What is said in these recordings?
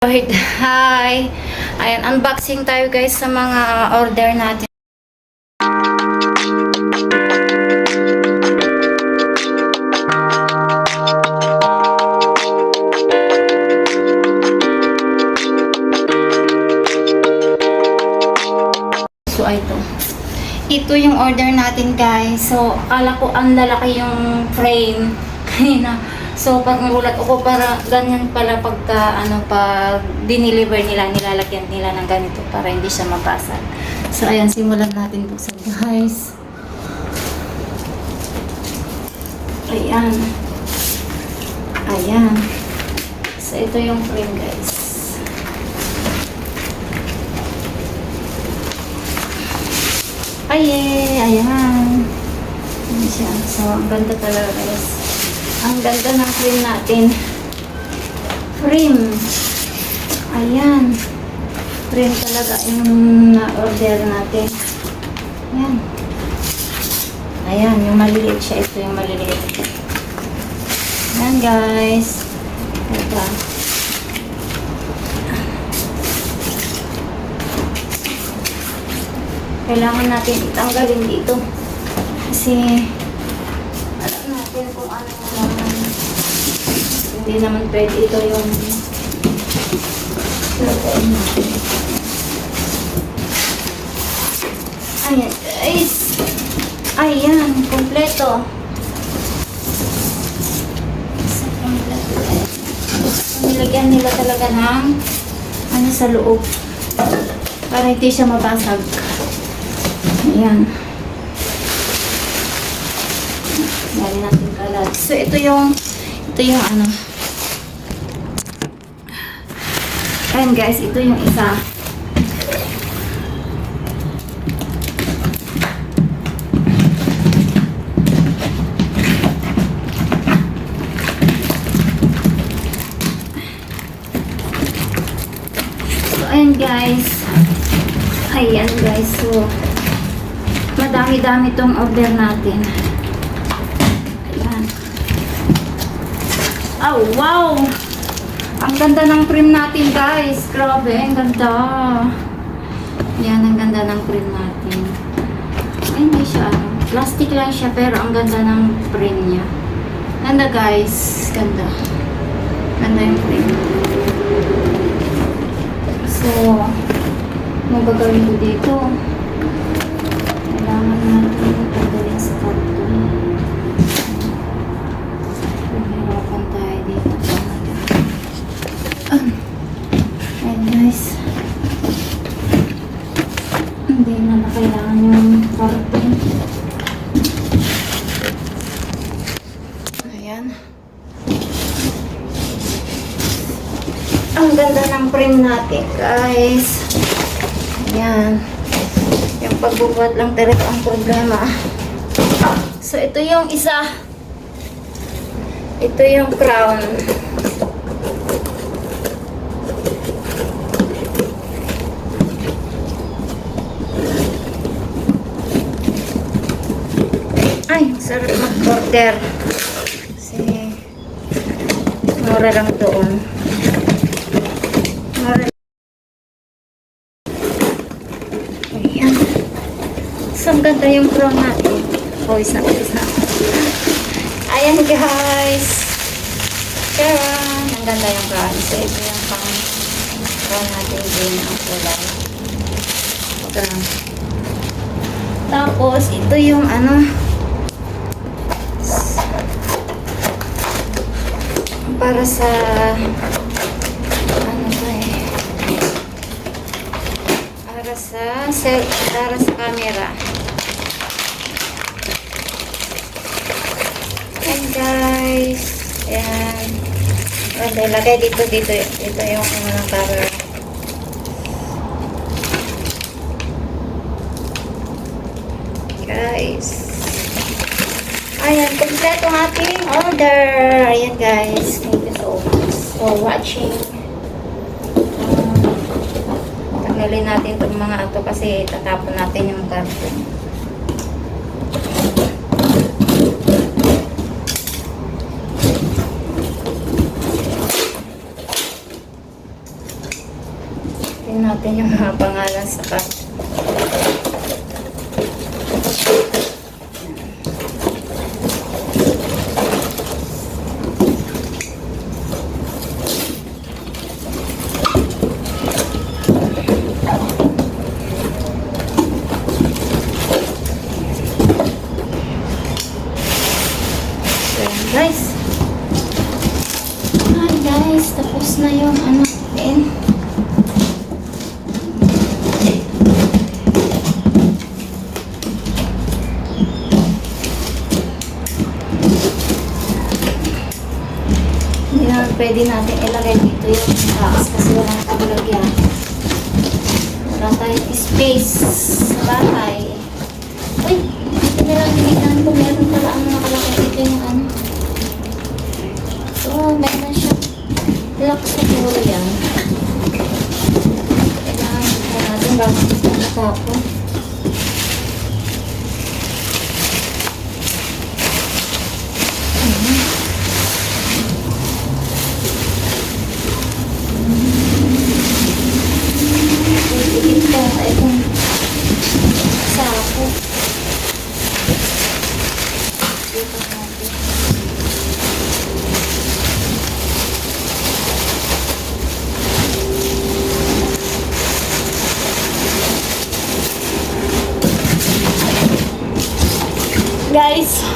Hi! Ayan, unboxing tayo guys sa mga order natin. So, ito. Ito yung order natin guys. So, akala ko ang lalaki yung frame. Kanina. So, pag nagulat ako, para ganyan pala pagka, pag dineliver nila, nilalagyan nila ng ganito para hindi siya mabasag. So, ayan, simulan natin buksan guys. Ayan. Ayan. So, ito yung frame guys. Ayan. Ayan siya. So, ang ganda talaga guys. Ang ganda ng frame natin. Frame. Ayan. Frame talaga yung na-order natin. Ayan. Ayan, yung maliliit siya. Ito yung maliliit. Ayan guys. Ito. Kailangan natin itanggalin dito. Kasi alam natin kung ano naman. Hindi naman pwede ito yung lutuin natin. Ayan guys. Ayan, kompleto. Kompleto guys. Nilagyan nila talaga ng sa loob. Para hindi siya mabasag. Ayan. Dali natin kalat. So, ito yung Ayan guys, ito yung isa. So, ayan guys. Ayan guys. So, madami-dami tong order natin. Ayan. Oh, wow! Ang ganda ng frame natin, guys. Grabe, ang ganda. Yan, ang ganda ng frame natin. Ay, hindi siya, plastic lang siya, pero ang ganda ng frame niya. Ganda, guys. Ganda. Ganda yung frame. So, ano ba gawin ko dito? Kailangan natin tanggalin sa karton. Hirapan tayo dito. Ayan guys. Hindi na kailangan yung karton. Ayan. Ang ganda ng frame natin guys. Ayan. Yung pagbubuhat lang talaga ang problema. So, ito yung isa. Ito yung crown. Ay, sarap mag-order. Kasi, mura lang doon. Mura. Ayan. So, ang ganda yung crown natin. Voice na. Ayan guys. Ayan. Ang ganda yung crown. So, ito yung pang crown natin din ang kulay. Crown. Tapos, ito yung para sa para sa camera. Ayan guys. Ayan. Okay, lagay dito yung camera. Guys. Ayan, kompleto ang ating order. Ayan guys. Thank you so much for watching. Tanggalin natin itong mga ito kasi tatapon natin yung karton. Susutin natin yung mga pangalan sa card. Guys, hi guys, tapos na yung ano din. Hindi na pwede natin ilagay dito yung box kasi walang paglagyan. Wala tayong space sa bahay. Uy, hindi na lang hinitan ko. Meron pala ang nakalagay dito yung ano. So, meron siya. Lock siguro yan. Kailangan ito natin bago matapon. Ito ay kung sapo. Dito natin. Guys,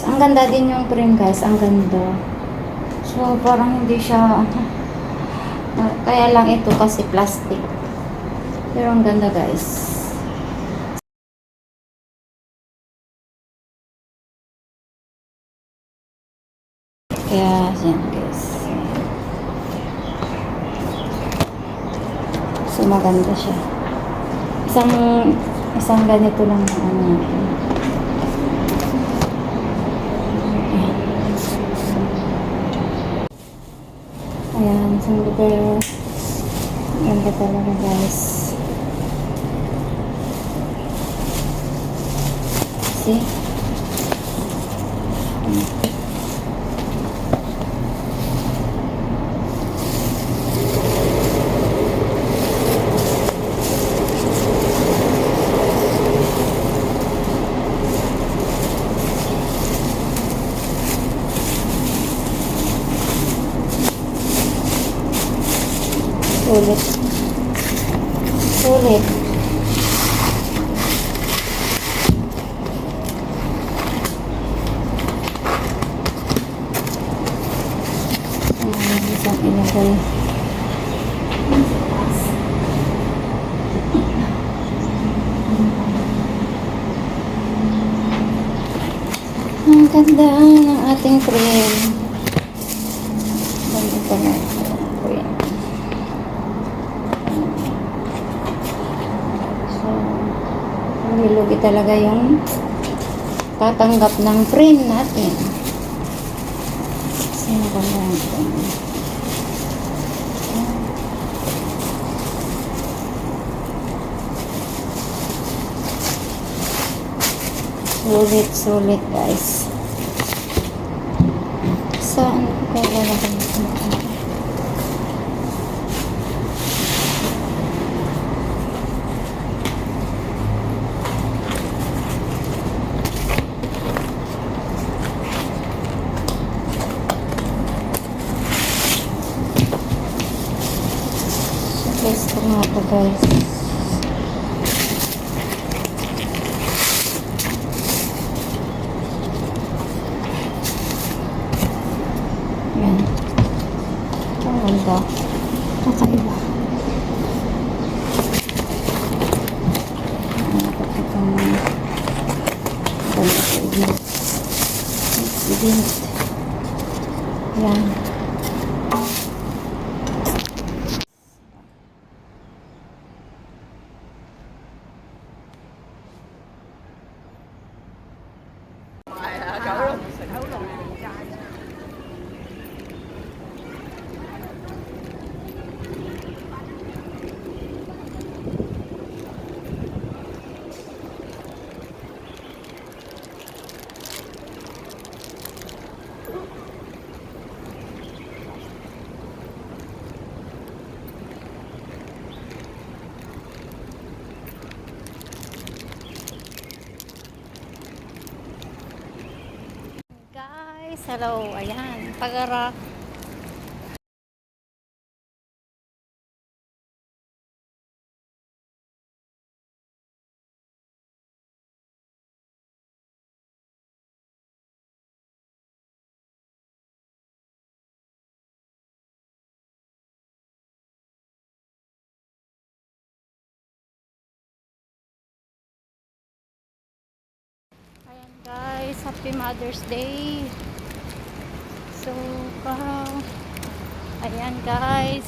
ang ganda din yung frame guys, ang ganda. So parang hindi siya kaya lang ito kasi plastic. Pero ang ganda guys. Kaya yan guys. So maganda siya. Isang ganito lang ano natin. Ayan, isang lugar. Ganda talaga guys. See? Sulit. Sulit. Isang ilagay. Ang ganda ng ating frame. Ganda pa na frame. So, hilugi talaga yung tatanggap ng frame natin. Sino ba natin? Sulit guys. Saan ko lalagay ito? Guys, ito nga ito guys. Yan. Ang ganda. Kakaiba. Nakapagpapang ganda sa igit. Igit. Yan. Hello, ayan. Pagara. Ayan guys, Happy Mother's Day. So, ayan guys.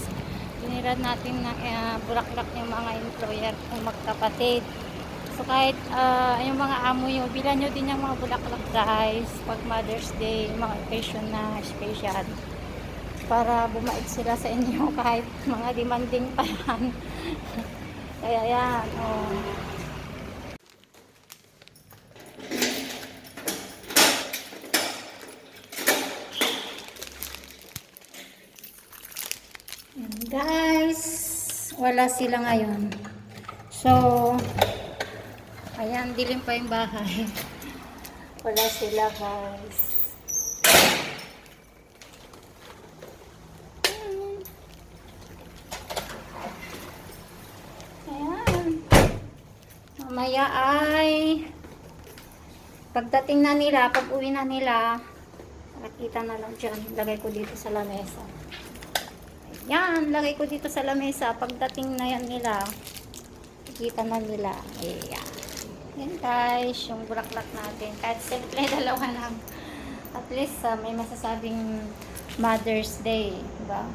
Tinirad natin ng bulaklak yung mga employer kung magkapatid. So kahit yung mga amo nyo, bilan nyo din yung mga bulaklak guys pag Mother's Day, yung mga occasion na special para bumait sila sa inyo kahit mga demanding pa yan. Kaya yan, oh. Yan guys, wala sila ngayon. So, ayan, dilim pa yung bahay. Wala sila guys. Ayan. Mamaya ay pagdating na nila, pag uwi na nila, nakita na lang dyan. Lagay ko dito sa lamesa. Ayan, lagay ko dito sa lamesa. Pagdating na yan nila, nakita na nila. Ayan. Yan guys, yung bulaklak natin. Kahit simple, dalawa lang. At least may masasabing Mother's Day. Diba?